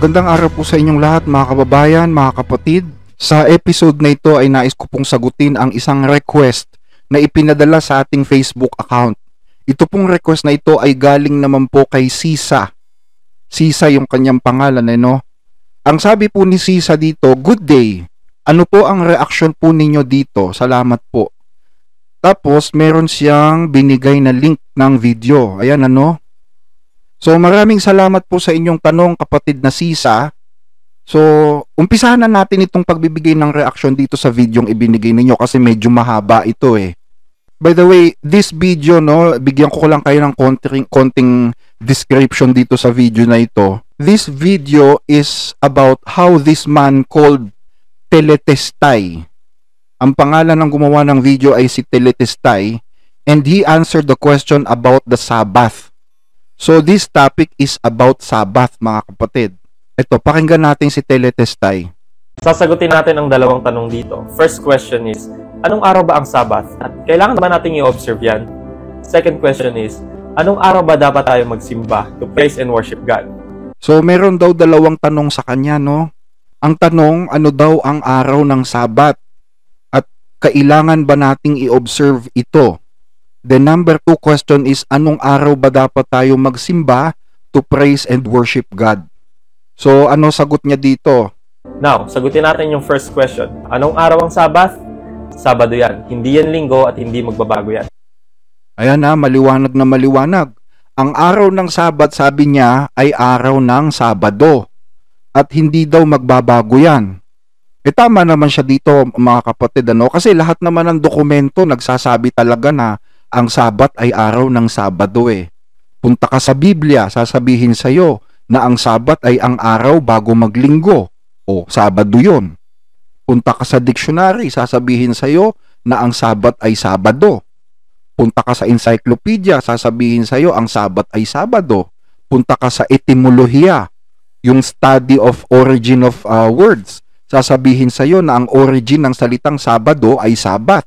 Magandang araw po sa inyong lahat mga kababayan, mga kapatid. Sa episode na ito ay nais ko pong sagutin ang isang request na ipinadala sa ating Facebook account. Ito pong request na ito ay galing naman po kay Sisa. Sisa yung kanyang pangalan, no? Ang sabi po ni Sisa dito, "Good day. Ano po ang reaction po ninyo dito? Salamat po." Tapos meron siyang binigay na link ng video. Ayan, ano? So maraming salamat po sa inyong tanong, kapatid na Sisa. So umpisahan na natin itong pagbibigay ng reaction dito sa videong ibinigay ninyo kasi medyo mahaba ito eh. By the way, this video, no, bigyan ko lang kayo ng konting description dito sa video na ito. This video is about how this man called Teletestai. Ang pangalan ng gumawa ng video ay si Teletestai, and he answered the question about the Sabbath. So this topic is about Sabbath, mga kapatid. Ito, pakinggan natin si Teletestai. Sasagutin natin ang dalawang tanong dito. First question is, anong araw ba ang Sabbath? At kailangan ba natin i-observe yan? Second question is, anong araw ba dapat tayo magsimba to praise and worship God? So meron daw dalawang tanong sa kanya, no? Ang tanong, ano daw ang araw ng Sabbath? At kailangan ba nating i-observe ito? The number 2 question is, anong araw ba dapat tayo magsimba to praise and worship God? So, ano sagot niya dito? Now, sagutin natin yung first question. Anong araw ang Sabbath? Sabado yan. Hindi yan linggo at hindi magbabago yan. Ayan na, maliwanag na maliwanag. Ang araw ng Sabat, sabi niya, ay araw ng Sabado. At hindi daw magbabago yan. E tama naman siya dito, mga kapatid, ano? Kasi lahat naman ng dokumento nagsasabi talaga na ang Sabat ay araw ng Sabado eh. Punta ka sa Biblia, sasabihin sa'yo na ang Sabat ay ang araw bago maglinggo. O, Sabado yun. Punta ka sa dictionary, sasabihin sa'yo na ang Sabat ay Sabado. Punta ka sa encyclopedia, sasabihin sa'yo ang Sabat ay Sabado. Punta ka sa etymolohiya, yung study of origin of words, sasabihin sa'yo na ang origin ng salitang Sabado ay Sabat.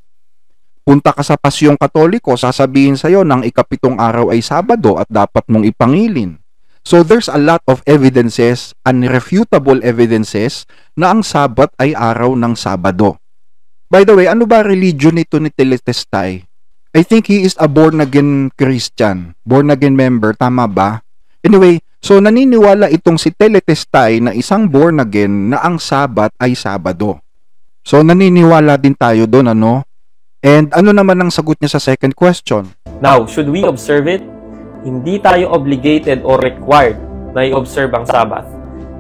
Punta ka sa Pasyong Katoliko, sasabihin sa'yo ng ikapitong araw ay Sabado at dapat mong ipangilin. So there's a lot of evidences, unrefutable evidences, na ang Sabat ay araw ng Sabado. By the way, ano ba religion nito ni Teletestai? I think he is a born-again Christian, born-again member, tama ba? Anyway, so naniniwala itong si Teletestai na isang born-again na ang Sabat ay Sabado. So naniniwala din tayo doon, ano? And ano naman ang sagot niya sa second question? Now, should we observe it? Hindi tayo obligated or required na i-observe ang Sabbath.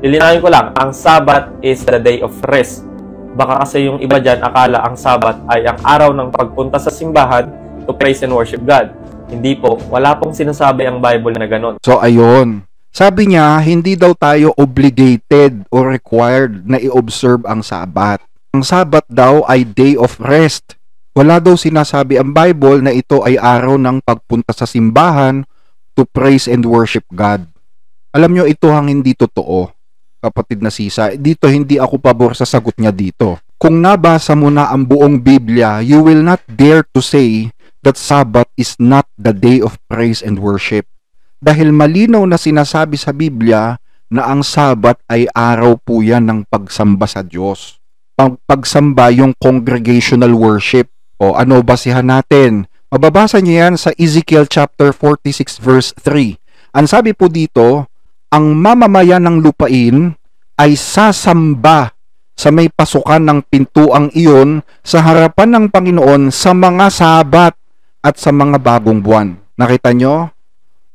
Lilinawin ko lang, ang Sabbath is the day of rest. Baka kasi yung iba dyan akala ang Sabbath ay ang araw ng pagpunta sa simbahan to praise and worship God. Hindi po, wala pong sinasabi ang Bible na ganon. So ayun, sabi niya hindi daw tayo obligated or required na i-observe ang Sabbath. Ang Sabbath daw ay day of rest. Wala daw sinasabi ang Bible na ito ay araw ng pagpunta sa simbahan to praise and worship God. Alam nyo, ito ang hindi totoo, kapatid na Sisa. Dito hindi ako pabor sa sagot niya dito. Kung nabasa mo na ang buong Biblia, you will not dare to say that Sabbath is not the day of praise and worship. Dahil malinaw na sinasabi sa Biblia na ang Sabbath ay araw po yan ng pagsamba sa Diyos. Pagsamba yung congregational worship. O ano basihan natin? Mababasa niyo yan sa Ezekiel chapter 46 verse 3. Ang sabi po dito, ang mamamayan ng lupain ay sasamba sa may pasukan ng pintuang iyon sa harapan ng Panginoon sa mga Sabat at sa mga bagong buwan. Nakita nyo?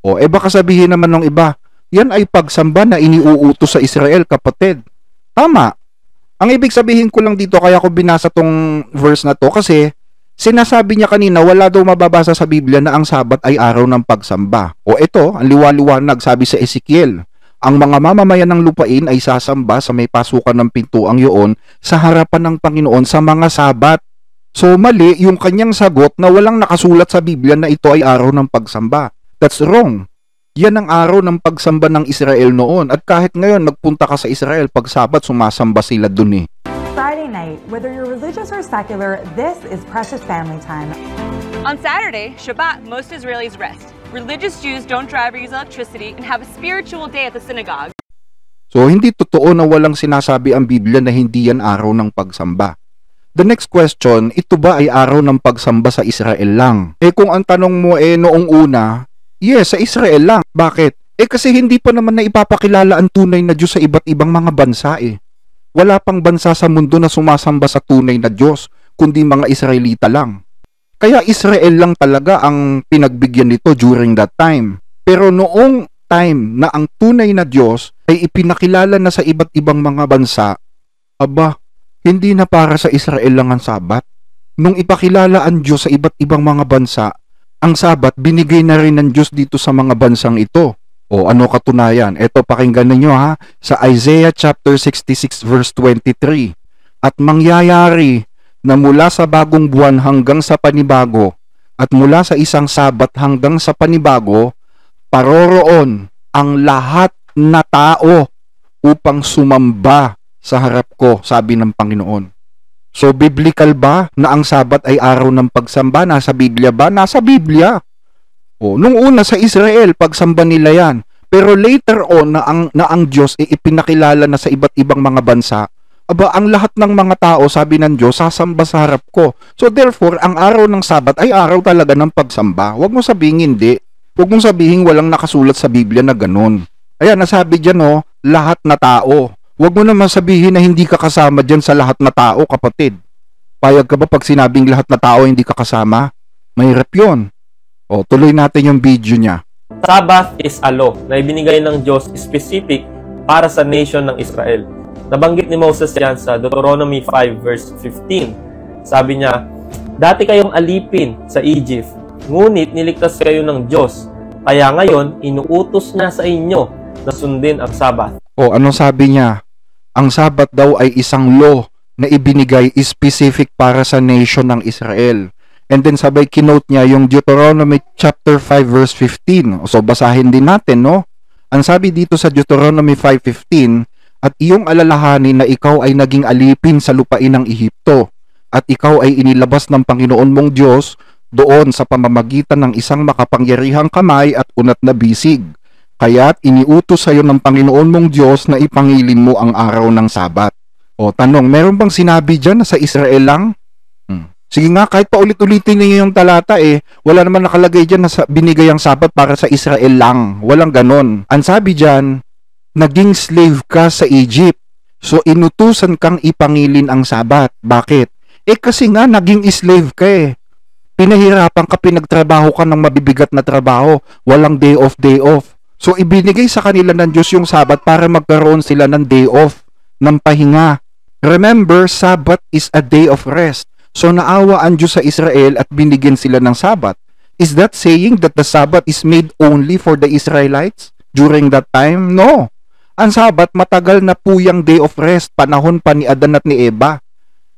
O baka sabihin naman ng iba, yan ay pagsamba na iniuutos sa Israel, kapatid. Tama. Ang ibig sabihin ko lang dito, kaya ko binasa tong verse na to, kasi sinasabi niya kanina, wala daw mababasa sa Biblia na ang Sabat ay araw ng pagsamba. O ito, ang liwaliwanag, sabi sa Ezekiel, ang mga mamamayan ng lupain ay sasamba sa may pasukan ng pintuang iyon sa harapan ng Panginoon sa mga Sabat. So mali yung kanyang sagot na walang nakasulat sa Biblia na ito ay araw ng pagsamba. That's wrong. Yan ang araw ng pagsamba ng Israel noon. At kahit ngayon, magpunta ka sa Israel, pag Sabat, sumasamba sila dun eh. Friday night, whether you're religious or secular, this is Precious Family Time. On Saturday, Shabbat, most Israelis rest. Religious Jews don't drive or use electricity and have a spiritual day at the synagogue. So, hindi totoo na walang sinasabi ang Biblia na hindi yan araw ng pagsamba. The next question, ito ba ay araw ng pagsamba sa Israel lang? Kung ang tanong mo noong una, yes, sa Israel lang. Bakit? Kasi hindi pa naman na ipapakilala ang tunay na Diyos sa iba't ibang mga bansa Wala pang bansa sa mundo na sumasamba sa tunay na Diyos, kundi mga Israelita lang. Kaya Israel lang talaga ang pinagbigyan nito during that time. Pero noong time na ang tunay na Diyos ay ipinakilala na sa iba't ibang mga bansa, hindi na para sa Israel lang ang Sabat. Nung ipakilala ang Diyos sa iba't ibang mga bansa, ang Sabat binigay na rin ng Diyos dito sa mga bansang ito. O ano katunayan? Ito, pakinggan ninyo sa Isaiah chapter 66 verse 23. At mangyayari na mula sa bagong buwan hanggang sa panibago, at mula sa isang Sabat hanggang sa panibago, paroroon ang lahat na tao upang sumamba sa harap ko, sabi ng Panginoon. So, biblical ba na ang Sabat ay araw ng pagsamba? Nasa Biblia ba? Nasa Biblia. Nung una sa Israel, pagsamba nila yan. Pero later on, na ang Diyos ay ipinakilala na sa iba't ibang mga bansa, ang lahat ng mga tao, sabi ng Diyos, sasamba sa harap ko. So, therefore, ang araw ng Sabat ay araw talaga ng pagsamba. Huwag mo sabihin hindi. Huwag mong sabihin walang nakasulat sa Biblia na ganun. Ayan, nasabi dyan, lahat na tao. Huwag mo naman sabihin na hindi ka kasama dyan sa lahat na tao, kapatid. Payag ka ba pag sinabing lahat na tao hindi ka kasama? Mahirap yun. Tuloy natin yung video niya. Sabbath is a law na ibinigay ng Diyos specific para sa nation ng Israel. Nabanggit ni Moses yan sa Deuteronomy 5 verse 15. Sabi niya, dati kayong alipin sa Egypt, ngunit niligtas kayo ng Diyos. Kaya ngayon, inuutos niya sa inyo na sundin ang Sabbath. Ano sabi niya? Ang Sabbath daw ay isang law na ibinigay specific para sa nation ng Israel. And then sabay kinote niya yung Deuteronomy chapter 5 verse 15. So basahin din natin, no? Ang sabi dito sa Deuteronomy 5:15, at iyong alalahanin na ikaw ay naging alipin sa lupain ng Ehipto, at ikaw ay inilabas ng Panginoon mong Diyos doon sa pamamagitan ng isang makapangyarihang kamay at unat na bisig. Kaya't iniutos sa iyo ng Panginoon mong Diyos na ipangilin mo ang araw ng Sabat. Tanong, meron bang sinabi dyan na sa Israel lang? Sige nga, kahit pa ulit-ulitin niyo yung talata wala naman nakalagay dyan na binigay ang Sabat para sa Israel lang. Walang ganon. Ang sabi dyan, naging slave ka sa Egypt. So inutusan kang ipangilin ang Sabat. Bakit? Kasi nga naging slave ka Pinahirapan ka, pinagtrabaho ka ng mabibigat na trabaho. Walang day off. So ibinigay sa kanila ng Diyos yung Sabat para magkaroon sila ng day off, ng pahinga. Remember, Sabat is a day of rest. So naawa ang Diyos sa Israel at binigyan sila ng Sabat. Is that saying that the Sabat is made only for the Israelites during that time? No. Ang Sabat matagal na po yung day of rest, panahon pa ni Adan at ni Eva.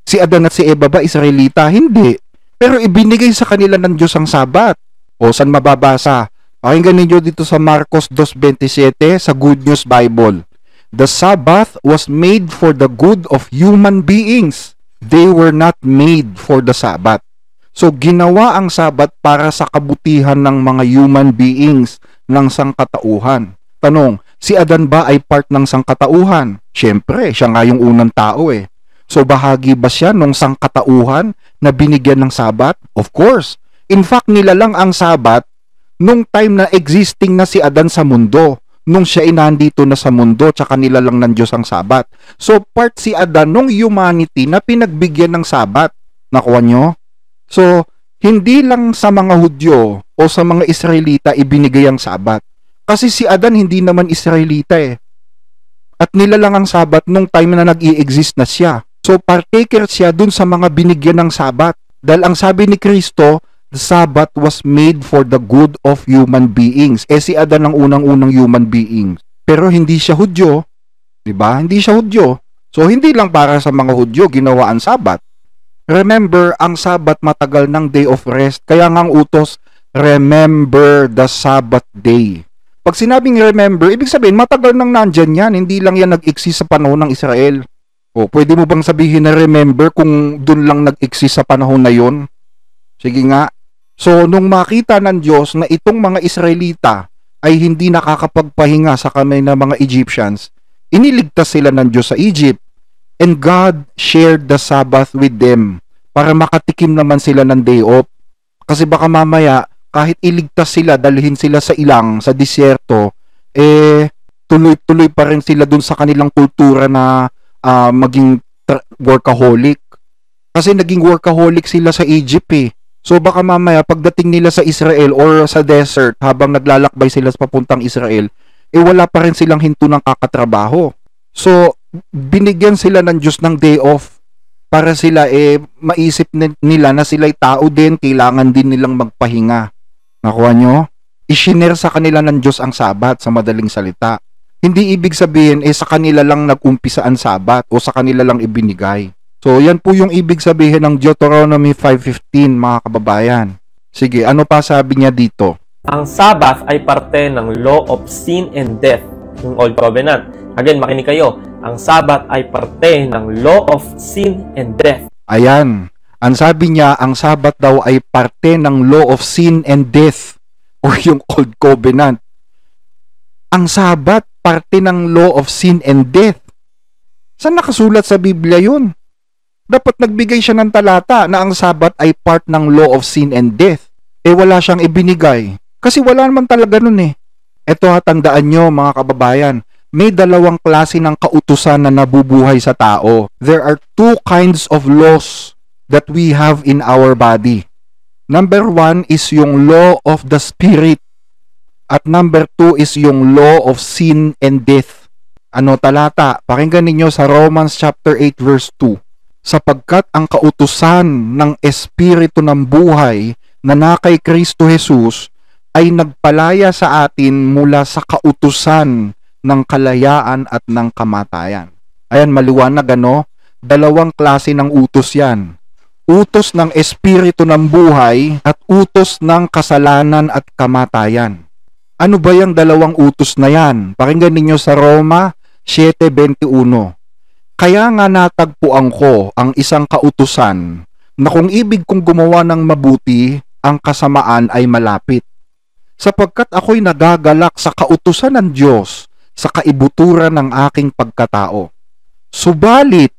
Si Adan at si Eva ba Israelita? Hindi. Pero ibinigay sa kanila ng Diyos ang Sabat. Saan mababasa? Pakinggan ninyo dito sa Marcos 2:27 sa Good News Bible. The Sabbath was made for the good of human beings. They were not made for the Sabbath. So ginawa ang Sabat para sa kabutihan ng mga human beings ng sangkatauhan. Tanong, si Adan ba ay part ng sangkatauhan? Siyempre, siya nga yung unang tao So bahagi ba siya ng sangkatauhan na binigyan ng Sabat? Of course. In fact, nilalang ang Sabat nung time na existing na si Adan sa mundo. Nung siya nandito na sa mundo, tsaka nilalang ng Diyos ang Sabat. So part si Adan nung humanity na pinagbigyan ng Sabat. Nakuha nyo? So, hindi lang sa mga Hudyo o sa mga Israelita ibinigay ang Sabat. Kasi si Adan hindi naman Israelita At nilalang ang Sabat nung time na nag-i-exist na siya. So, partaker siya dun sa mga binigyan ng Sabat. Dahil ang sabi ni Kristo, the Sabbath was made for the good of human beings. Si Adan ang unang-unang human beings. Pero hindi siya Hudyo. Diba? Hindi siya Hudyo. So, hindi lang para sa mga Hudyo ginawa ang Sabat. Remember, ang Sabat matagal ng day of rest. Kaya nga ang utos, remember the Sabbath day. Pag sinabing remember, ibig sabihin, matagal nang nandyan yan. Hindi lang yan nag-exist sa panahon ng Israel. Pwede mo bang sabihin na remember kung dun lang nag-exist sa panahon na yon? Sige nga. So, nung makita ng Diyos na itong mga Israelita ay hindi nakakapagpahinga sa kamay ng mga Egyptians, Iniligtas sila ng Diyos sa Egypt. And God shared the Sabbath with them para makatikim naman sila ng day off. Kasi baka mamaya, kahit iligtas sila, dalhin sila sa ilang, sa disyerto, tuloy-tuloy pa rin sila dun sa kanilang kultura na maging workaholic. Kasi naging workaholic sila sa Egypt So baka mamaya pagdating nila sa Israel or sa desert habang naglalakbay sila sa papuntang Israel, wala pa rin silang hinto ng kakatrabaho. So binigyan sila ng Diyos ng day off para sila maisip nila na sila'y tao din, kailangan din nilang magpahinga. Nakuha nyo? Isinare sa kanila ng Diyos ang Sabat sa madaling salita. Hindi ibig sabihin sa kanila lang nag-umpisa ang Sabat o sa kanila lang ibinigay. So, yan po yung ibig sabihin ng Deuteronomy 5:15, mga kababayan. Sige, ano pa sabi niya dito? Ang Sabbath ay parte ng law of sin and death, yung Old Covenant. Again, makinig kayo. Ang Sabbath ay parte ng law of sin and death. Ayan. Ang sabi niya, ang Sabbath daw ay parte ng law of sin and death o yung Old Covenant. Ang Sabbath, parte ng law of sin and death. Saan nakasulat sa Biblia yun? Dapat nagbigay siya ng talata na ang Sabat ay part ng law of sin and death. Wala siyang ibinigay. Kasi wala naman talaga nun Ito tandaan nyo mga kababayan, may dalawang klase ng kautusan na nabubuhay sa tao. There are two kinds of laws that we have in our body. Number 1 is yung law of the spirit. At number 2 is yung law of sin and death. Ano talata? Pakinggan ninyo sa Romans chapter 8 verse 2. Sapagkat ang kautusan ng Espiritu ng buhay na kay Kristo Jesus ay nagpalaya sa atin mula sa kautusan ng kalayaan at ng kamatayan. Ayan, maliwanag Dalawang klase ng utos yan. Utos ng Espiritu ng buhay at utos ng kasalanan at kamatayan. Ano ba yung dalawang utos na yan? Pakinggan ninyo sa Roma 7:21. Kaya nga natagpuan ko ang isang kautusan na kung ibig kong gumawa ng mabuti, ang kasamaan ay malapit. Sapagkat ako'y nagagalak sa kautusan ng Diyos sa kaibuturan ng aking pagkatao. Subalit,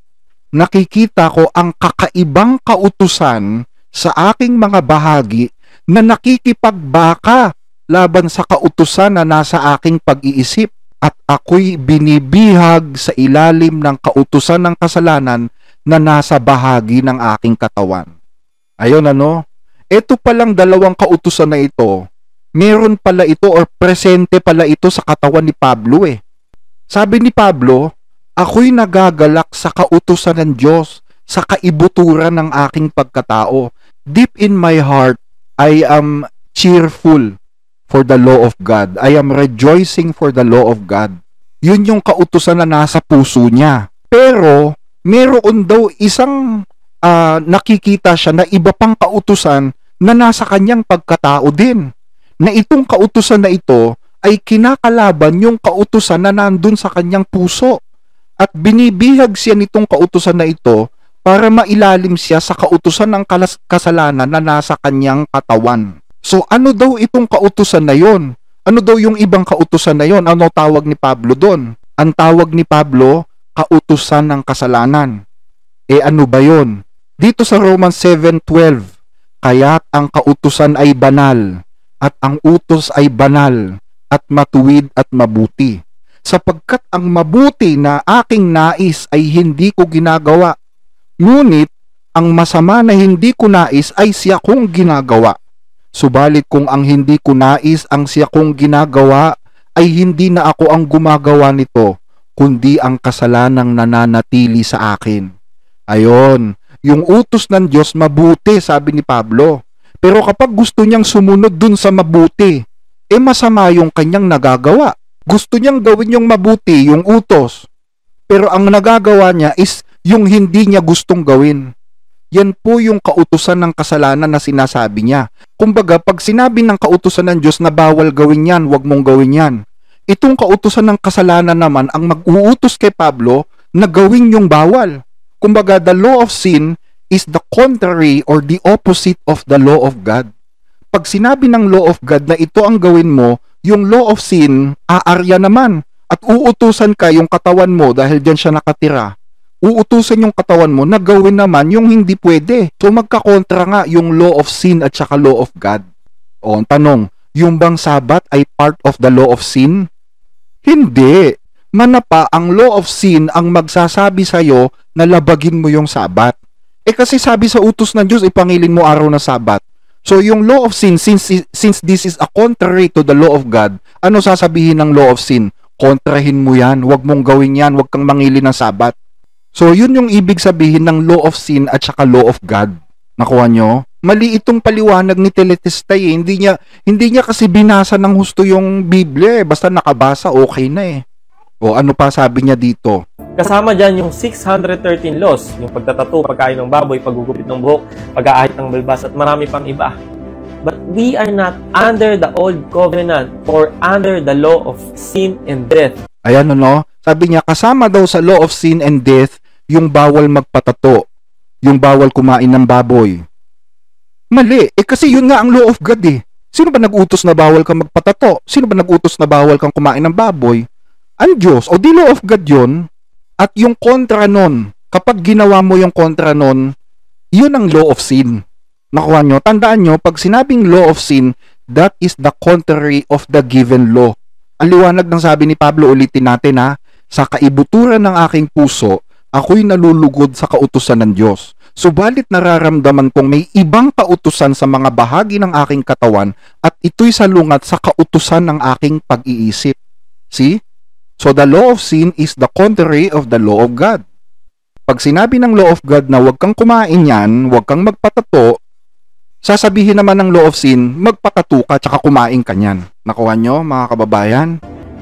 nakikita ko ang kakaibang kautusan sa aking mga bahagi na nakikipagbaka laban sa kautusan na nasa aking pag-iisip. At ako'y binibihag sa ilalim ng kautusan ng kasalanan na nasa bahagi ng aking katawan. Ayun Ito palang dalawang kautusan na ito, meron pala ito or presente pala ito sa katawan ni Pablo Sabi ni Pablo, ako'y nagagalak sa kautusan ng Diyos, sa kaibuturan ng aking pagkatao. Deep in my heart, I am cheerful for the law of God. I am rejoicing for the law of God. Yun yung kautusan na nasa puso niya. Pero, meron daw isang nakikita siya na iba pang kautusan na nasa kanyang pagkatao din. Na itong kautusan na ito ay kinakalaban yung kautusan na nandun sa kanyang puso. At binibihag siya nitong kautusan na ito para mailalim siya sa kautusan ng kasalanan na nasa kanyang katawan. So ano daw itong kautusan na yon? Ano daw yung ibang kautusan na yon? Ano tawag ni Pablo doon? Ang tawag ni Pablo, kautusan ng kasalanan. Ano ba yon? Dito sa Romans 7:12, kaya't ang kautusan ay banal, at ang utos ay banal, at matuwid at mabuti. Sapagkat ang mabuti na aking nais ay hindi ko ginagawa, ngunit ang masama na hindi ko nais ay siya kong ginagawa. Subalit kung ang hindi ko nais ang siya kong ginagawa, ay hindi na ako ang gumagawa nito, kundi ang kasalanang nananatili sa akin. Ayon, yung utos ng Diyos mabuti, sabi ni Pablo. Pero kapag gusto niyang sumunod dun sa mabuti, masama yung kanyang nagagawa. Gusto niyang gawin yung mabuti, yung utos. Pero ang nagagawa niya is yung hindi niya gustong gawin. Yan po yung kautusan ng kasalanan na sinasabi niya. Kumbaga, pag sinabi ng kautusan ng Diyos na bawal gawin yan, wag mong gawin yan. Itong kautusan ng kasalanan naman ang mag-uutos kay Pablo na gawin yung bawal. Kumbaga, the law of sin is the contrary or the opposite of the law of God. Pag sinabi ng law of God na ito ang gawin mo, yung law of sin, aarya naman. at uutusan ka yung katawan mo dahil diyan siya nakatira, uutusan yung katawan mo na gawin naman yung hindi pwede. So magkakontra nga yung law of sin at saka law of God. O, ang tanong, yung bang Sabat ay part of the law of sin? Hindi. Manapa, ang law of sin ang magsasabi sa'yo na labagin mo yung Sabat. Kasi sabi sa utos ng Diyos, ipangilin mo araw na Sabat. So yung law of sin, since this is a contrary to the law of God, ano sasabihin ng law of sin? Kontrahin mo yan, wag mong gawin yan, wag kang mangilin ng Sabat. So yun yung ibig sabihin ng law of sin at saka law of God. Nakuha nyo? Mali itong paliwanag ni Teletestay. Hindi niya kasi binasa ng husto yung Biblia. Basta nakabasa, okay na eh. O ano pa sabi niya dito? Kasama dyan yung 613 laws, yung pagtatato, pagkain ng baboy, paggugupit ng buhok, pag-aahit ng balbas, at marami pang iba. But we are not under the old covenant or under the law of sin and death. Ayan ano, sabi niya kasama daw sa law of sin and death yung bawal magpatato, yung bawal kumain ng baboy. Mali, kasi yun nga ang law of God eh. Sino ba nag-utos na bawal kang magpatato? Sino ba nag-utos na bawal kang kumain ng baboy? Ang Diyos, o di law of God yun. At yung kontra nun, kapag ginawa mo yung kontra nun, yun ang law of sin. Nakuha nyo? Tandaan nyo, pag sinabing law of sin, that is the contrary of the given law. Ang liwanag ng sabi ni Pablo, ulitin natin ha, sa kaibuturan ng aking puso, ako'y nalulugod sa kautusan ng Diyos. Subalit nararamdaman kong may ibang kautusan sa mga bahagi ng aking katawan at ito'y salungat sa kautusan ng aking pag-iisip. See? So the law of sin is the contrary of the law of God. Pag sinabi ng law of God na huwag kang kumain yan, huwag kang magpatato, sasabihin naman ng law of sin, magpatato ka tsaka kumain ka yan. Nakuha nyo mga kababayan?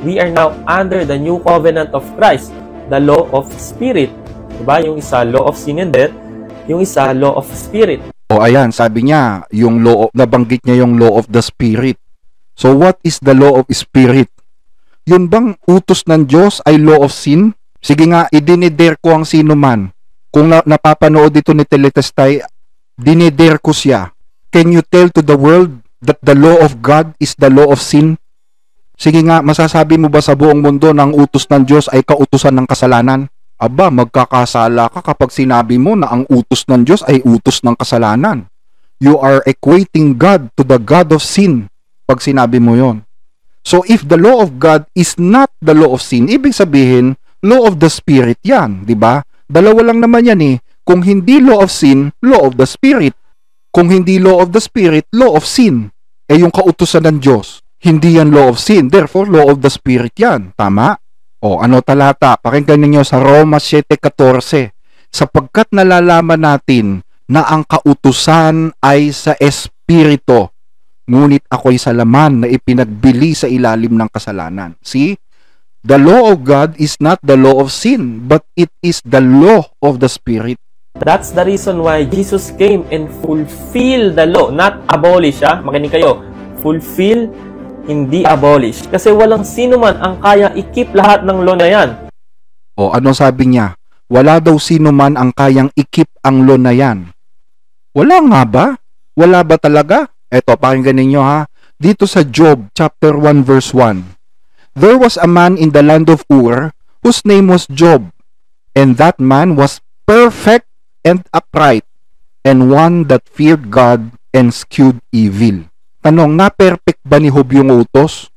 We are now under the new covenant of Christ, the law of spirit. Diba? Yung isa, law of sin and death, yung isa, law of spirit. O ayan, sabi niya, yung law of, nabanggit niya yung law of the spirit. So what is the law of spirit? Yun bang utos ng Diyos ay law of sin? Sige nga, idinidare ko ang sino man. Kung napapanood dito ni Teletestay, dinidare ko siya. Can you tell to the world that the law of God is the law of sin? Sige nga, masasabi mo ba sa buong mundo na ang utos ng Diyos ay kautusan ng kasalanan? Aba, magkakasala ka kapag sinabi mo na ang utos ng Diyos ay utos ng kasalanan. You are equating God to the God of sin pag sinabi mo yon. So if the law of God is not the law of sin, ibig sabihin, law of the spirit yan, di ba? Dalawa lang naman yan eh. Kung hindi law of sin, law of the spirit. Kung hindi law of the spirit, law of sin. Yung kautusan ng Diyos, hindi yan law of sin. Therefore, law of the spirit yan. Tama? O ano talata? Pakinggan ninyo sa Roma 7:14. Sapagkat nalalaman natin na ang kautusan ay sa espiritu, ngunit ako'y sa laman na ipinagbili sa ilalim ng kasalanan. See? The law of God is not the law of sin, but it is the law of the Spirit. That's the reason why Jesus came and fulfill the law, not abolish. Makinig kayo, fulfill, hindi abolish. Kasi walang sino man ang kaya i-keep lahat ng law na yan. O ano sabi niya? Wala daw sino man ang kayang i-keep ang law na yan. Wala nga ba? Wala ba talaga? Eto, pakinggan ninyo ha. Dito sa Job chapter 1 verse 1. There was a man in the land of Ur whose name was Job, and that man was perfect and upright, and one that feared God and eschewed evil. Tanong, na-perfect ba ni Job yung utos?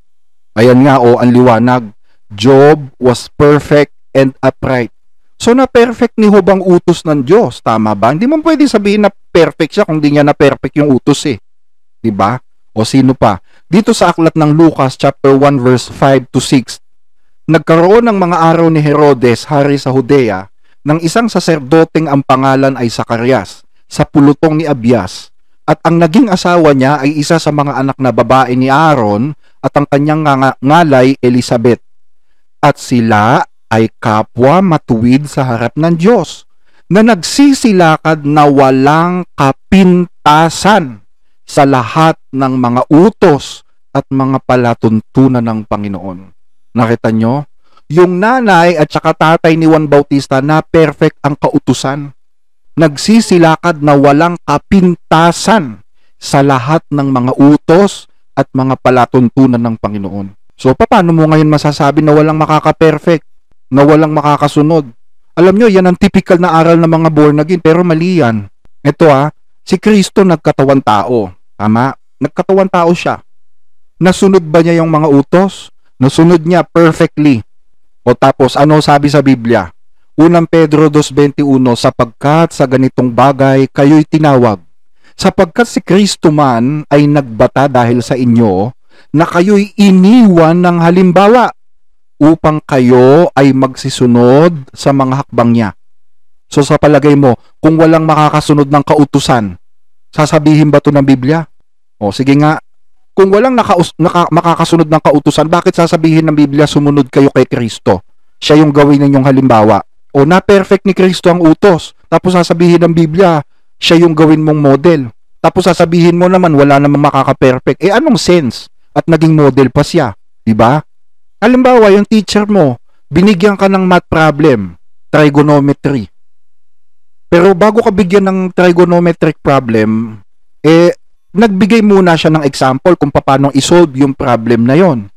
Ayan nga o, ang liwanag. Job was perfect and upright. So na-perfect ni Job ang utos ng Diyos, tama ba? Hindi mo pwede sabihin na perfect siya kung di niya na-perfect yung utos eh. Diba? O sino pa? Dito sa aklat ng Lucas chapter 1 verse 5 to 6, nagkaroon ng mga araw ni Herodes, hari sa Judea, ng isang saserdoteng ang pangalan ay Zacarias, sa pulutong ni Abias, at ang naging asawa niya ay isa sa mga anak na babae ni Aaron at ang kanyang ngalay Elizabeth. At sila ay kapwa matuwid sa harap ng Diyos, na nagsisilakad na walang kapintasan sa lahat ng mga utos at mga palatuntunan ng Panginoon. Nakita nyo? Yung nanay at saka tatay ni Juan Bautista na perfect ang kautusan. Nagsisilakad na walang kapintasan sa lahat ng mga utos at mga palatuntunan ng Panginoon. So, paano mo ngayon masasabi na walang makaka-perfect, na walang makakasunod? Alam nyo, yan ang typical na aral ng mga born again, pero mali yan. Ito si Kristo nagkatawan tao. Tama? Nagkatawan tao siya. Nasunod ba niya yung mga utos? Nasunod niya perfectly. O tapos, ano sabi sa Biblia? 1 Pedro 2:21, sapagkat sa ganitong bagay kayo'y tinawag. Sapagkat si Kristo man ay nagbata dahil sa inyo, na kayo'y iniwan ng halimbawa upang kayo ay magsisunod sa mga hakbang niya. So sa palagay mo, kung walang makakasunod ng kautusan, sasabihin ba to ng Biblia? O sige nga, kung walang makakasunod ng kautusan, bakit sasabihin ng Biblia sumunod kayo kay Kristo? Siya yung gawin ninyong halimbawa. O na-perfect ni Kristo ang utos, tapos sasabihin ng Biblia, siya yung gawin mong model. Tapos sasabihin mo naman, wala namang makaka-perfect. Anong sense? At naging model pa siya, di ba? Halimbawa, yung teacher mo, binigyan ka ng math problem, trigonometry. Pero bago ka bigyan ng trigonometric problem, nagbigay muna siya ng example kung paano isolve yung problem na yon.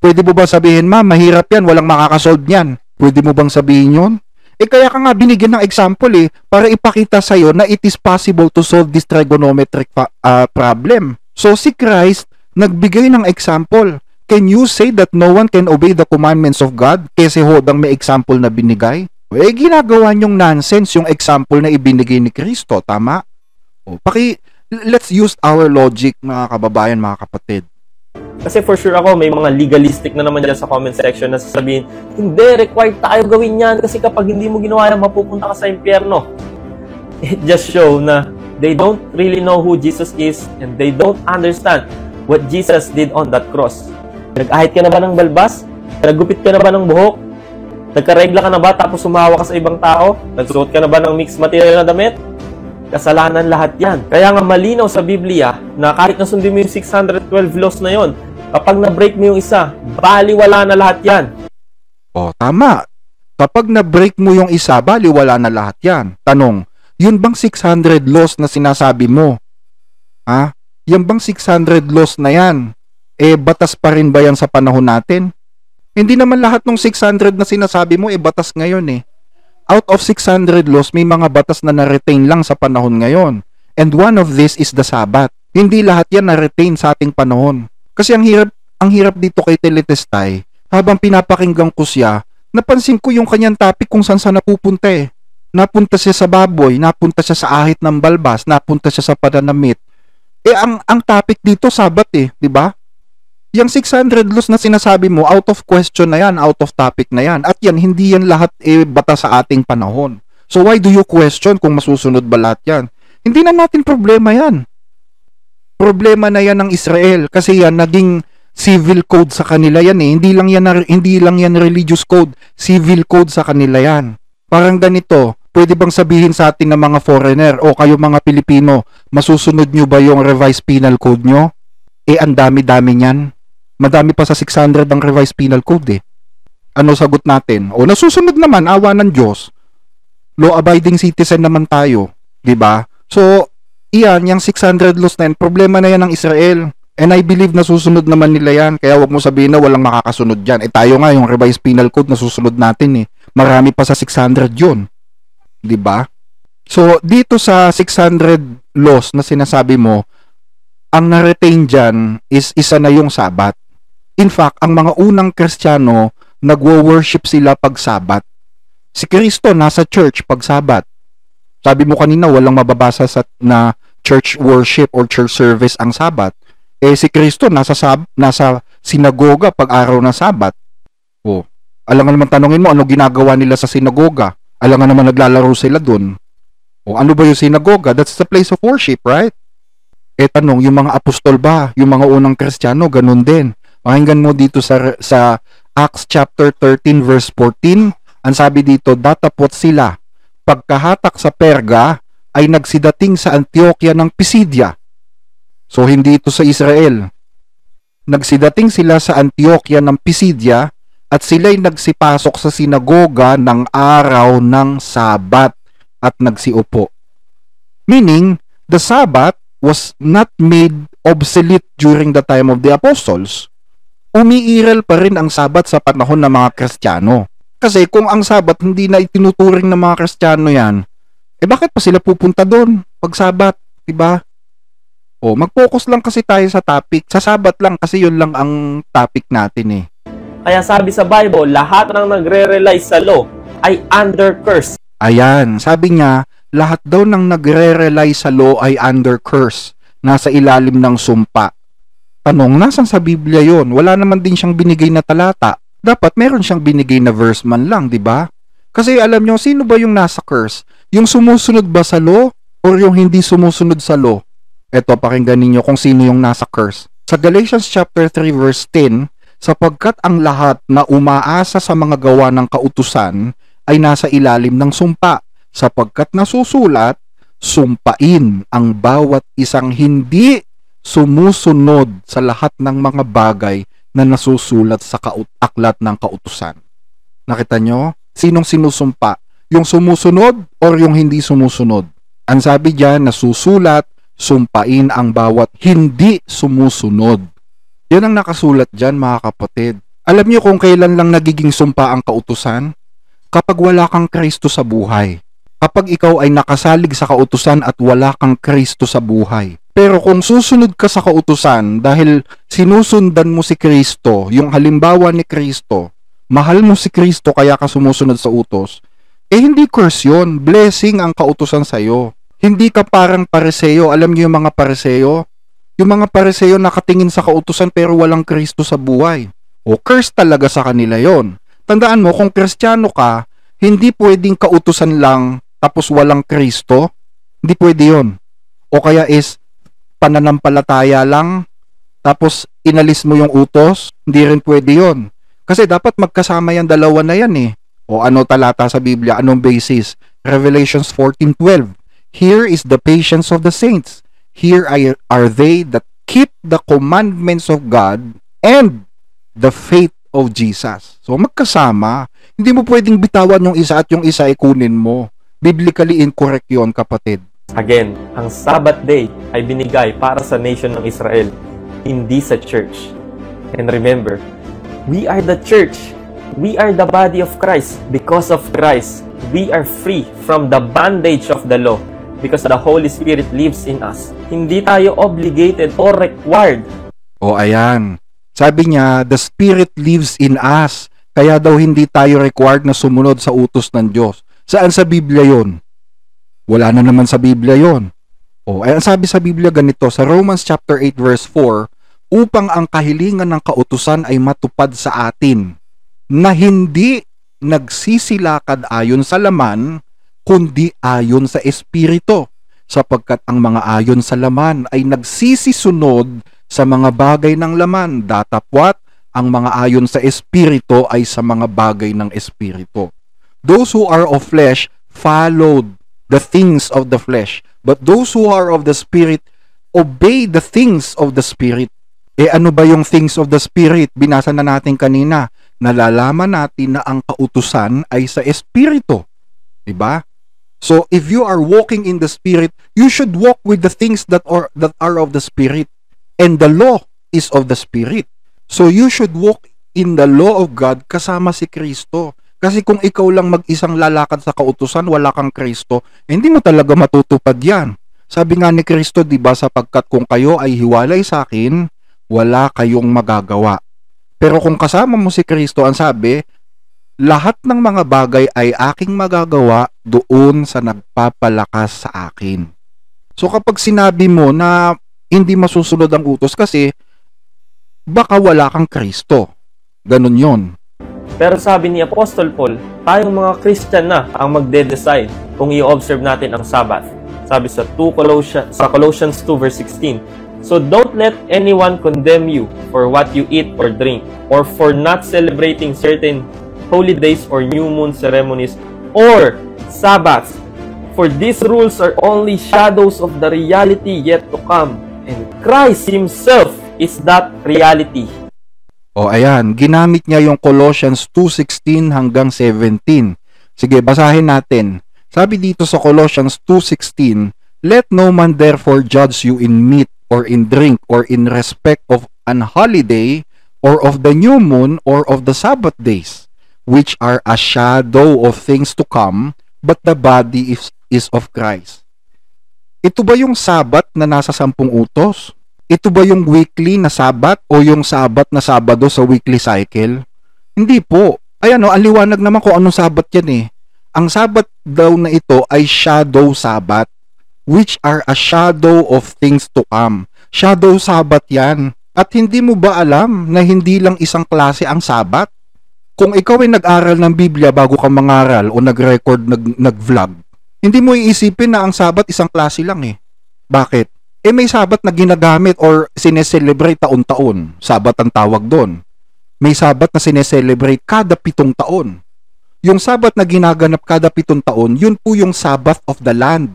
Pwede mo ba sabihin, ma'am, mahirap yan, walang makakasolve yan? Pwede mo bang sabihin yun? Kaya ka nga binigyan ng example para ipakita sa'yo na it is possible to solve this trigonometric problem. So si Christ, nagbigay ng example. Can you say that no one can obey the commandments of God kasi hodang may example na binigay? Ginagawa niyong nonsense yung example na ibinigay ni Kristo, tama? Let's use our logic, mga kababayan, mga kapatid. Kasi for sure ako, may mga legalistic na naman dyan sa comment section na sasabihin, hindi, required tayo gawin yan kasi kapag hindi mo ginawa yan, mapupunta ka sa impyerno. It just show na they don't really know who Jesus is and they don't understand what Jesus did on that cross. Nag-ahit ka na ba ng balbas? Naggupit ka na ba ng buhok? Nagkaregla ka na ba tapos sumawa ka sa ibang tao? Nagsuot ka na ba ng mixed material na damit? Kasalanan lahat yan. Kaya nga malinaw sa Biblia na kahit nasundin mo yung 612 laws na yon, kapag na-break mo yung isa, baliwala na lahat yan. Tama. Kapag na-break mo yung isa, baliwala na lahat yan. Tanong, yun bang 600 laws na sinasabi mo? Yan bang 600 laws na yan? Batas pa rin ba yan sa panahon natin? Hindi naman lahat ng 600 na sinasabi mo, batas ngayon Out of 600 laws, may mga batas na na-retain lang sa panahon ngayon. And one of this is the Sabbath. Hindi lahat yan na-retain sa ating panahon. Kasi ang hirap dito kay Teletestay, habang pinapakinggan ko siya, napansin ko yung kanyang topic kung saan napupunta Napunta siya sa baboy, napunta siya sa ahit ng balbas, napunta siya sa pananamit. Ang topic dito, Sabbath di ba? Yung 600 laws na sinasabi mo, out of question na yan, out of topic na yan. At yan, hindi yan lahat bata sa ating panahon. So why do you question kung masusunod ba lahat yan? Hindi na natin problema yan. Problema na yan ng Israel kasi yan naging civil code sa kanila yan Hindi lang yan religious code, civil code sa kanila yan. Parang ganito, pwede bang sabihin sa atin ng mga foreigner o kayo mga Pilipino, masusunod nyo ba yung revised penal code nyo? Ang dami-dami niyan. Madami pa sa 600 ang revised penal code Ano sagot natin? Nasusunod naman, awa ng Diyos. Law-abiding citizen naman tayo. Diba? So, yung 600 laws na yan, problema na yan ng Israel. And I believe nasusunod naman nila yan. Kaya wag mo sabihin na walang makakasunod dyan. Tayo nga, yung revised penal code, nasusunod natin Marami pa sa 600 yun. Diba? So, dito sa 600 laws na sinasabi mo, ang na-retain dyan is isa na yung Sabat. In fact, ang mga unang Kristiyano, nagwo-worship sila pag Sabat. Si Kristo nasa church pag Sabat. Sabi mo kanina, walang mababasa na church worship or church service ang Sabat. Si Kristo nasa sinagoga pag araw ng Sabat. Alam nga naman tanongin mo, ano ginagawa nila sa sinagoga? Alam nga naman naglalaro sila dun. Ano ba yung sinagoga? That's the place of worship, right? Tanong, yung mga apostol ba? Yung mga unang Kristiyano, ganun din. Pakinggan mo dito sa Acts chapter 13 verse 14. Ang sabi dito, datapot sila. Pagkahatak sa Perga, ay nagsidating sa Antioquia ng Pisidia. So, hindi ito sa Israel. Nagsidating sila sa Antioquia ng Pisidia at sila'y nagsipasok sa sinagoga ng araw ng Sabat at nagsiupo. Meaning, the Sabbath was not made obsolete during the time of the apostles. umiiral pa rin ang Sabat sa panahon ng mga Kristiyano. Kasi kung ang Sabat hindi na itinuturing ng mga Kristiyano yan, bakit pa sila pupunta doon pag Sabat, diba? O, mag-focus lang kasi tayo sa topic. Sa Sabat lang kasi yun lang ang topic natin eh. Kaya sabi sa Bible, lahat ng nagre-rely sa law ay under curse. Ayan, sabi niya, lahat daw ng nagre-rely sa law ay under curse. Nasa ilalim ng sumpa. Tanong, nasan sa Biblia yon? Wala naman din siyang binigay na talata. Dapat meron siyang binigay na verse man lang, di ba? Kasi alam nyo, sino ba yung nasa curse? Yung sumusunod ba sa law or yung hindi sumusunod sa law? Eto, pakinggan ninyo kung sino yung nasa curse. Sa Galatians chapter 3 verse 10, sapagkat ang lahat na umaasa sa mga gawa ng kautusan ay nasa ilalim ng sumpa, sapagkat nasusulat, sumpain ang bawat isang hindi sumusunod sa lahat ng mga bagay na nasusulat sa aklat ng kautusan. Nakita nyo? Sinong sinusumpa? Yung sumusunod or yung hindi sumusunod? Ang sabi diyan, nasusulat, sumpain ang bawat hindi sumusunod. Yan ang nakasulat diyan, mga kapatid. Alam niyo kung kailan lang nagiging sumpa ang kautusan? Kapag wala kang Kristo sa buhay. Kapag ikaw ay nakasalig sa kautusan at wala kang Kristo sa buhay. Pero kung susunod ka sa kautusan dahil sinusundan mo si Kristo, yung halimbawa ni Kristo, mahal mo si Kristo kaya ka sumusunod sa utos, hindi curse yun. Blessing ang kautusan sa'yo. Hindi ka parang Pariseo. Alam niyo yung mga Pariseo? Yung mga Pariseo nakatingin sa kautusan pero walang Kristo sa buhay. O curse talaga sa kanila yon. Tandaan mo, kung Kristiyano ka, hindi pwedeng kautusan lang tapos walang Kristo. Hindi pwede yon. O kaya is pananampalataya lang tapos inalis mo yung utos. Hindi rin pwede yon. Kasi dapat magkasama yan, dalawa na yan eh. O ano talata sa Biblia? Anong basis? Revelations 14:12. Here is the patience of the saints. Here are they that keep the commandments of God and the faith of Jesus. So magkasama. Hindi mo pwedeng bitawan yung isa at yung isa ay kunin mo. Biblically incorrect yon, kapatid. Again, ang Sabbath day ay binigay para sa nation ng Israel, hindi sa church. And remember, we are the church. We are the body of Christ. Because of Christ, we are free from the bondage of the law because the Holy Spirit lives in us. Hindi tayo obligated or required. O ayan, sabi niya, the Spirit lives in us. Kaya daw hindi tayo required na sumunod sa utos ng Diyos. Saan sa Biblia yon? Wala na naman sa Biblia yon. O, ayan, sabi sa Biblia ganito, sa Romans chapter 8 verse 4, upang ang kahilingan ng kautusan ay matupad sa atin, na hindi nagsisilakad ayon sa laman, kundi ayon sa Espiritu, sapagkat ang mga ayon sa laman ay nagsisisunod sa mga bagay ng laman, datapwat ang mga ayon sa Espiritu ay sa mga bagay ng Espiritu. Those who are of flesh followed the things of the flesh, but those who are of the Spirit obey the things of the Spirit. Ano ba yung things of the Spirit? Binasa na natin kanina. Nalalaman natin na ang kautusan ay sa Espiritu. Diba? So, if you are walking in the Spirit, you should walk with the things that are of the Spirit. And the law is of the Spirit. So, you should walk in the law of God kasama si Kristo. Kasi kung ikaw lang mag-isang lalakad sa kautusan, wala kang Kristo, hindi mo talaga matutupad yan. Sabi nga ni Kristo, diba, sapagkat kung kayo ay hiwalay sa akin, wala kayong magagawa. Pero kung kasama mo si Kristo, ang sabi, lahat ng mga bagay ay aking magagawa doon sa nagpapalakas sa akin. So kapag sinabi mo na hindi masusunod ang utos kasi baka wala kang Kristo. Ganun yon. Pero sabi ni Apostol Paul, tayong mga Christian na ang magde-decide kung i-observe natin ang Sabbath. Sabi sa Colossians 2 verse 16, so don't let anyone condemn you for what you eat or drink, or for not celebrating certain holy days or new moon ceremonies or Sabbaths. For these rules are only shadows of the reality yet to come, and Christ Himself is that reality. O ayan, ginamit niya yung Colossians 2:16 hanggang 17. Sige, basahin natin. Sabi dito sa Colossians 2:16, let no man therefore judge you in meat or in drink or in respect of an holiday or of the new moon, or of the Sabbath days, which are a shadow of things to come, but the body is of Christ. Ito ba yung Sabat na nasa 10 utos? Ito ba yung weekly na Sabat o yung Sabat na Sabado sa weekly cycle? Hindi po. Ayan ang liwanag naman kung anong Sabat yan eh. Ang Sabat daw na ito ay shadow Sabat, which are a shadow of things to come. Shadow Sabat yan. At hindi mo ba alam na hindi lang isang klase ang Sabat? Kung ikaw ay nag-aral ng Biblia bago ka mangaral o nag-record, nag-vlog, hindi mo iisipin na ang Sabat isang klase lang eh. Bakit? May Sabat na ginagamit or sineselebrate taon-taon. Sabat ang tawag doon. May Sabat na sineselebrate kada 7 taon. Yung Sabat na ginaganap kada 7 taon, yun po yung Sabbath of the land.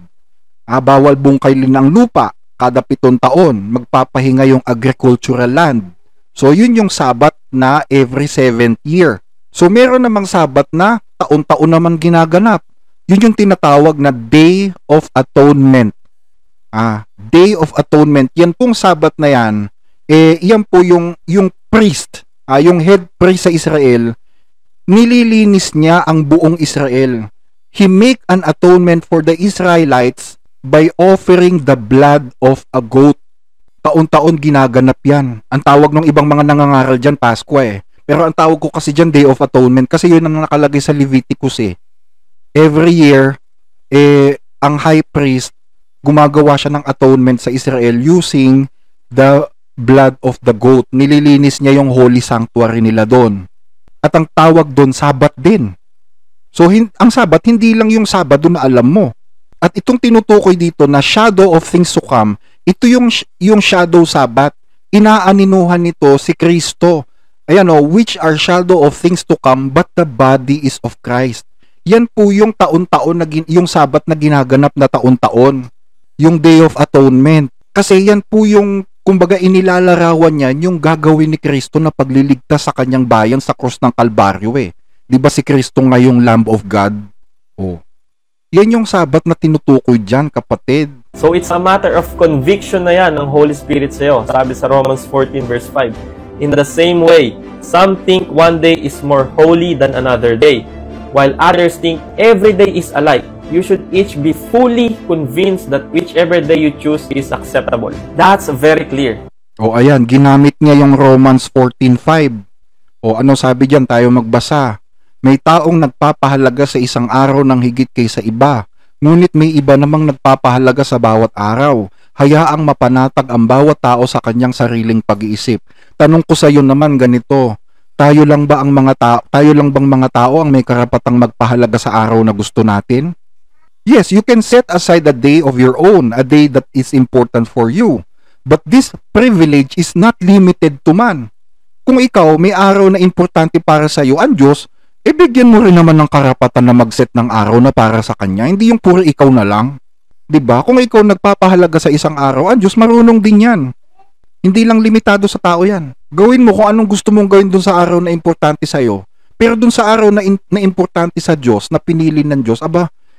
Bawal bungkaylin ng lupa kada 7 taon. Magpapahinga yung agricultural land. So yun yung Sabat na every 7th year. So meron namang Sabat na taon-taon naman ginaganap. Yun yung tinatawag na Day of Atonement. Day of Atonement. Yan pong Sabat na yan, yan po yung priest, yung head priest sa Israel, nililinis niya ang buong Israel. He make an atonement for the Israelites by offering the blood of a goat. Taon-taon ginaganap yan. Ang tawag ng ibang mga nangangaral dyan, Pasko eh. Pero ang tawag ko kasi dyan, Day of Atonement, kasi yun ang nakalagay sa Leviticus eh. Every year, ang high priest, gumagawa siya ng atonement sa Israel using the blood of the goat. Nililinis niya yung holy sanctuary nila doon. At ang tawag doon, Sabat din. So, ang Sabat, hindi lang yung Sabado na alam mo. At itong tinutukoy dito na shadow of things to come, ito yung shadow Sabat. Inaaninuhan nito si Kristo. Ayan which are shadow of things to come, but the body is of Christ. Yan po yung taon-taon, yung Sabat na ginaganap na taon-taon. Yung Day of Atonement. Kasi yan po yung, kumbaga inilalarawan niyan, yung gagawin ni Kristo na pagliligtas sa kanyang bayan sa krus ng Kalbaryo eh. Di ba si Kristo nga yung Lamb of God? Yan yung Sabat na tinutukoy dyan, kapatid. So it's a matter of conviction na yan ng Holy Spirit sa'yo. Sabi sa Romans 14 verse 5. In the same way, some think one day is more holy than another day, while others think every day is alike. You should each be fully convinced that whichever day you choose is acceptable. That's very clear. Ayan, ginamit niya yung Romans 14:5. Ano sabi diyan, tayo magbasa? May taong nagpapahalaga sa isang araw ng higit kaysa iba, ngunit may iba namang nagpapahalaga sa bawat araw. Hayaang mapanatag ang bawat tao sa kanyang sariling pag-iisip. Tanong ko sa iyo naman ganito, tayo lang bang mga tao ang may karapatang magpahalaga sa araw na gusto natin? Yes, you can set aside a day of your own, a day that is important for you. But this privilege is not limited to man. Kung ikaw may araw na importante para sa iyo ang Diyos, bigyan mo rin naman ng karapatan na mag-set ng araw na para sa Kanya. Hindi yung puro ikaw na lang. 'Di ba? Kung ikaw nagpapahalaga sa isang araw, ang Diyos marunong din yan. Hindi lang limitado sa tao yan. Gawin mo kung anong gusto mong gawin dun sa araw na importante sa iyo. Pero dun sa araw na importante sa Diyos, na pinili ng Diyos,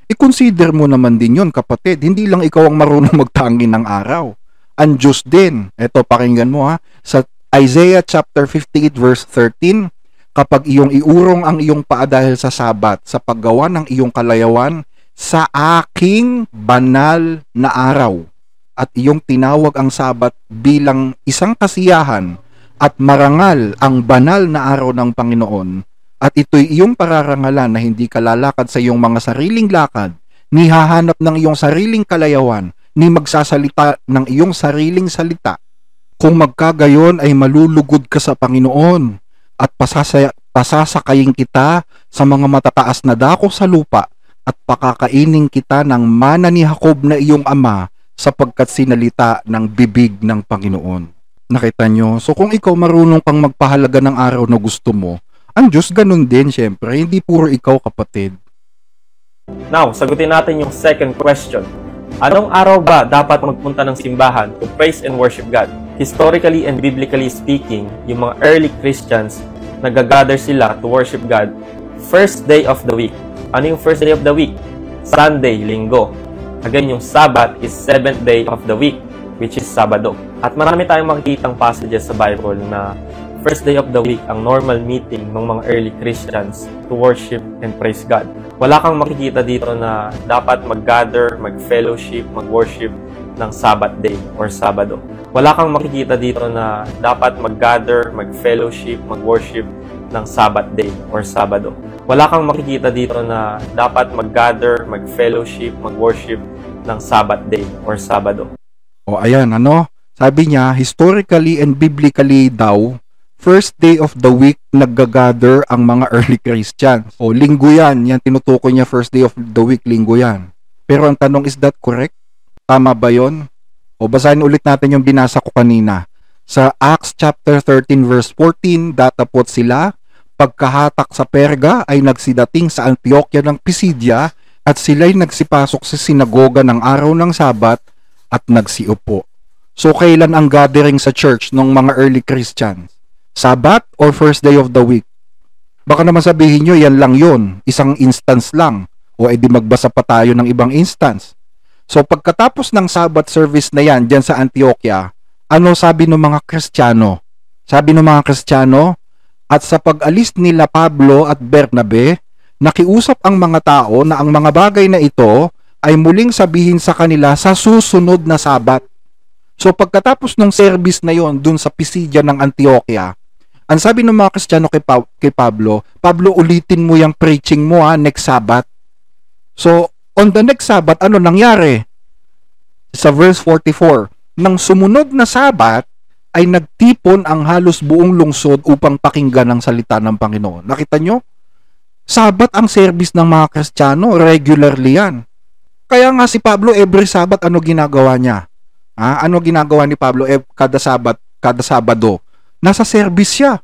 i-consider mo naman din yun, kapatid. Hindi lang ikaw ang marunong magtangi ng araw. Ang Diyos din. Ito, pakinggan mo sa Isaiah chapter 58 verse 13, kapag iyong iurong ang iyong paa dahil sa Sabat, sa paggawa ng iyong kalayawan, sa aking banal na araw, at iyong tinawag ang Sabat bilang isang kasiyahan, at marangal ang banal na araw ng Panginoon, at ito'y iyong pararangalan na hindi ka lalakad sa iyong mga sariling lakad, ni hahanap ng iyong sariling kalayawan, ni magsasalita ng iyong sariling salita. Kung magkagayon ay malulugod ka sa Panginoon, at pasasakayin kita sa mga matataas na dako sa lupa, at pakakainin kita ng mana ni Jacob na iyong ama, sapagkat sinalita ng bibig ng Panginoon. Nakita nyo? So kung ikaw marunong kang magpahalaga ng araw na gusto mo, ang Diyos ganun din, syempre. Hindi puro ikaw, kapatid. Now, sagutin natin yung second question. Anong araw ba dapat magpunta ng simbahan to praise and worship God? Historically and biblically speaking, yung mga early Christians, nag-gather sila to worship God first day of the week. Ano yung first day of the week? Sunday, Linggo. Again, yung Sabbath is 7th day of the week, which is Sabado. At marami tayong makikitang passages sa Bible na first day of the week ang normal meeting ng mga early Christians to worship and praise God. Wala kang makikita dito na dapat mag-gather, mag-fellowship, mag-worship ng Sabbath day or Sabado. Wala kang makikita dito na dapat mag-gather, mag-fellowship, mag-worship ng Sabbath day or Sabado. Wala kang makikita dito na dapat mag-gather, mag-fellowship, mag-worship ng Sabbath day or Sabado. O ayan, sabi niya, historically and biblically daw, first day of the week nagga-gather ang mga early Christians. O linggo yan tinutukoy niya, first day of the week, linggo yan. Pero ang tanong, is that correct? Tama ba yon? O basahin ulit natin yung binasa ko kanina. Sa Acts chapter 13 verse 14, datapot sila, pagkahatak sa Perga ay nagsidating sa Antioquia ng Pisidia at sila'y nagsipasok sa sinagoga ng araw ng Sabat at nagsiupo. So, kailan ang gathering sa church ng mga early Christians? Sabat or first day of the week? Baka naman sabihin nyo, yan lang yun. Isang instance lang. O edi magbasa pa tayo ng ibang instance. So, pagkatapos ng Sabbath service na yan, dyan sa Antioquia, ano sabi ng mga Kristiyano? Sabi ng mga Kristiyano, at sa pag-alis nila Pablo at Bernabe, nakiusap ang mga tao na ang mga bagay na ito ay muling sabihin sa kanila sa susunod na Sabat. So pagkatapos ng service na yon dun sa Pisidia ng Antioquia, ang sabi ng mga Kristiyano kay Pablo, ulitin mo yung preaching mo next Sabat. So on the next Sabat, ano nangyari? Sa verse 44, nang sumunod na Sabat, ay nagtipon ang halos buong lungsod upang pakinggan ang salita ng Panginoon. Nakita nyo? Sabat ang service ng mga Kristiyano, regularly yan. Kaya nga si Pablo, every Sabat, ano ginagawa niya? Ano ginagawa ni Pablo kada Sabat, kada Sabado? Nasa service siya.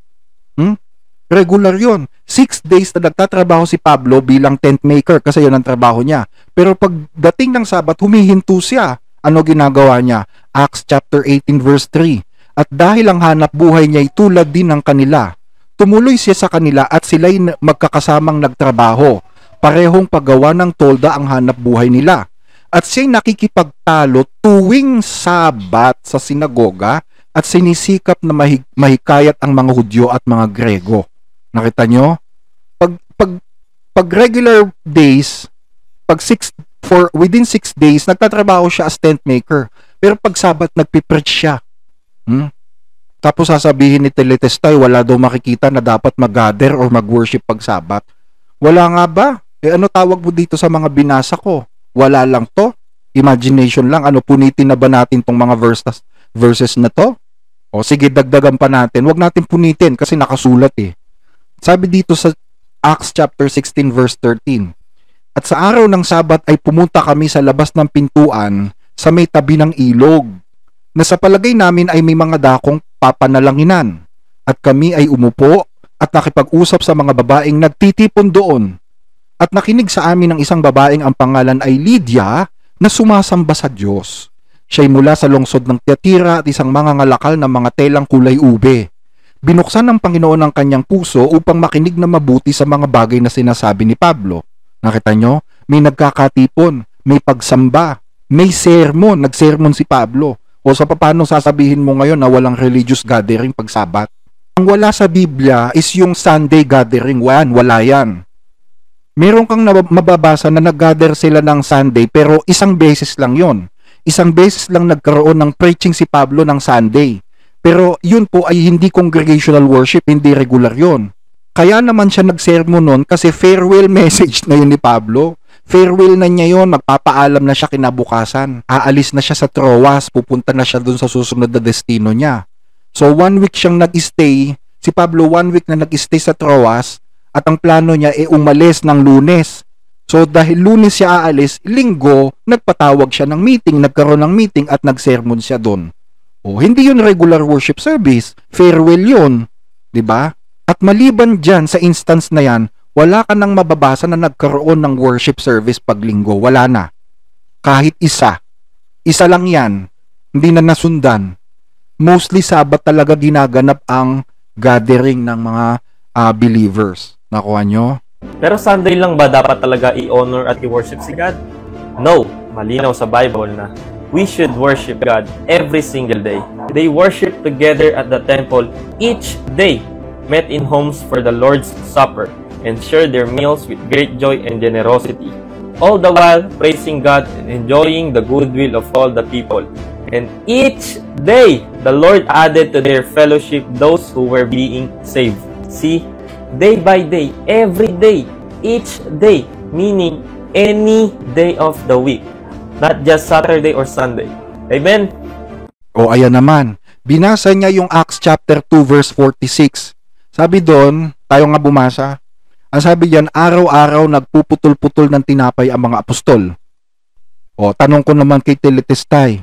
Regular yon. 6 days na nagtatrabaho si Pablo bilang tent maker kasi yun ang trabaho niya. Pero pagdating ng Sabat, humihinto siya. Ano ginagawa niya? Acts chapter 18 verse 3. At dahil ang hanap buhay niya ay tulad din ng kanila, tumuloy siya sa kanila at sila'y magkakasamang nagtrabaho. Parehong paggawa ng tolda ang hanap buhay nila. At siya'y nakikipagtalo tuwing Sabat sa sinagoga at sinisikap na mahikayat ang mga Hudyo at mga Grego. Nakita nyo? Pag regular days, within 6 days, nagtatrabaho siya as tent maker. Pero pag Sabat, nagpipreach siya. Tapos sasabihin ni Teletestay, wala daw makikita na dapat mag-gather or mag-worship pag Sabat. Wala nga ba? Ano tawag mo dito sa mga binasa ko? Wala lang to? Imagination lang? Punitin na ba natin tong mga verses na to? O sige, dagdagan pa natin. Huwag natin punitin kasi nakasulat Sabi dito sa Acts chapter 16 verse 13, at sa araw ng Sabat ay pumunta kami sa labas ng pintuan sa may tabi ng ilog, na sa palagay namin ay may mga dakong papanalanginan. At kami ay umupo at nakipag-usap sa mga babaeng nagtitipon doon. At nakinig sa amin ng isang babaeng ang pangalan ay Lydia na sumasamba sa Diyos. Siya'y mula sa lungsod ng Tiatira at isang mga ngalakal na mga telang kulay ube. Binuksan ng Panginoon ang kanyang puso upang makinig na mabuti sa mga bagay na sinasabi ni Pablo. Nakita nyo? May nagkakatipon, may pagsamba, may sermon, nagsermon si Pablo. O sa paano sasabihin mo ngayon na walang religious gathering pag Sabat? Ang wala sa Biblia is yung Sunday gathering. Wala yan. Meron kang mababasa na nag-gather sila ng Sunday pero isang beses lang yon. Isang beses lang nagkaroon ng preaching si Pablo ng Sunday. Pero yun po ay hindi congregational worship, hindi regular yon. Kaya naman siya nagsermon nun kasi farewell message na yun ni Pablo. Farewell na niya yon, magpapaalam na siya kinabukasan. Aalis na siya sa Troas, pupunta na siya dun sa susunod na destino niya. So 1 week siyang nag-stay, si Pablo 1 week na nag-stay sa Troas, at ang plano niya ay umalis ng Lunes. So dahil Lunes siya aalis, Linggo, nagpatawag siya ng meeting, nagkaroon ng meeting at nagsermon siya doon. Hindi yun regular worship service, farewell yun, 'di ba? At maliban diyan sa instance na yan, wala ka nang mababasa na nagkaroon ng worship service pag Linggo, wala na. Kahit isa lang yan, hindi na nasundan. Mostly Sabat talaga ginaganap ang gathering ng mga believers. Nakuha nyo? Pero Sunday lang ba dapat talaga i-honor at i-worship si God? No, malinaw sa Bible na we should worship God every single day. They worship together at the temple each day, met in homes for the Lord's Supper, and shared their meals with great joy and generosity, all the while praising God and enjoying the goodwill of all the people. And each day, the Lord added to their fellowship those who were being saved. See, day by day, every day, each day, meaning any day of the week, not just Saturday or Sunday. Amen? O ayan naman, binasa niya yung Acts chapter 2 verse 46. Sabi doon, tayo nga bumasa, ang sabi diyan, araw-araw nagpuputol-putol ng tinapay ang mga apostol. O, tanong ko naman kay Teletestay,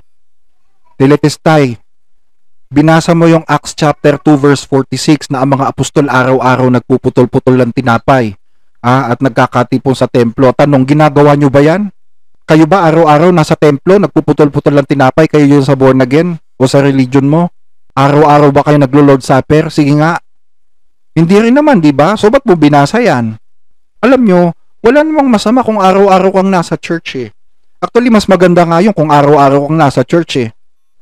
binasa mo yung Acts chapter 2 verse 46 na ang mga apostol araw-araw nagpuputol-putol ng tinapay at nagkakatipon sa templo. Tanong, ginagawa nyo ba yan? Kayo ba araw-araw nasa templo, nagpuputol-putol ng tinapay, kayo yun sa born again o sa religion mo? Araw-araw ba kayo naglo-Lord Supper? Sige nga. Hindi rin naman, di ba? So ba't mo binasa yan? Alam nyo, wala namang masama kung araw-araw kang nasa church eh. Actually, mas maganda nga yung kung araw-araw kang nasa church eh.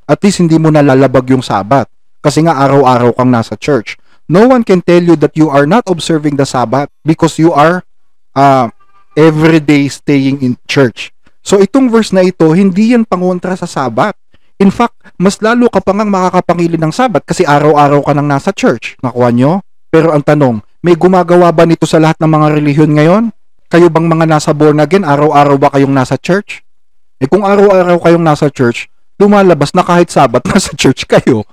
At least hindi mo nalalabag yung Sabbath. Kasi nga araw-araw kang nasa church. No one can tell you that you are not observing the Sabbath because you are everyday staying in church. So itong verse na ito, hindi yan pangontra sa Sabbath. In fact, mas lalo ka pa ngang makakapangili ng Sabbath kasi araw-araw ka nang nasa church. Nakuha nyo? Pero ang tanong, may gumagawa ba nito sa lahat ng mga relihiyon ngayon? Kayo bang mga nasa born again, araw-araw ba kayong nasa church? Kung araw-araw kayong nasa church, lumalabas na kahit Sabat nasa church kayo.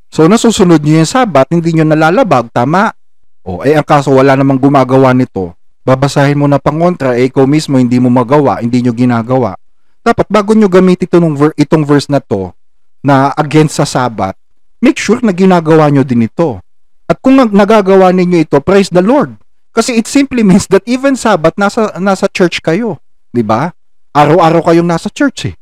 So nasusunod nyo yung Sabat, hindi nyo nalalabag, tama? Ang kaso wala namang gumagawa nito. Babasahin mo na pangontra, ikaw mismo hindi mo magawa, hindi nyo ginagawa. Dapat bago nyo gamit itong verse na to, na against sa Sabat, make sure na ginagawa nyo din ito. At kung nagagawa ninyo ito, praise the Lord. Kasi it simply means that even Sabat, nasa church kayo. Diba? Araw-araw kayong nasa church eh.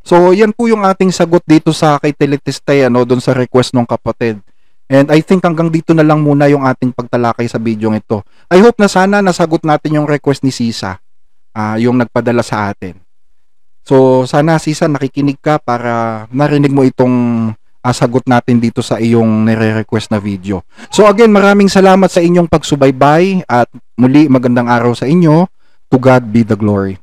So, yan po yung ating sagot dito sa kay Teletestay, doon sa request ng kapatid. And I think hanggang dito na lang muna yung ating pagtalakay sa video ito. I hope na sana nasagot natin yung request ni Sisa, yung nagpadala sa atin. So, sana Sisa, nakikinig ka para narinig mo itong sagot natin dito sa iyong nire-request na video. So, again, maraming salamat sa inyong pagsubaybay at muli magandang araw sa inyo. To God be the glory.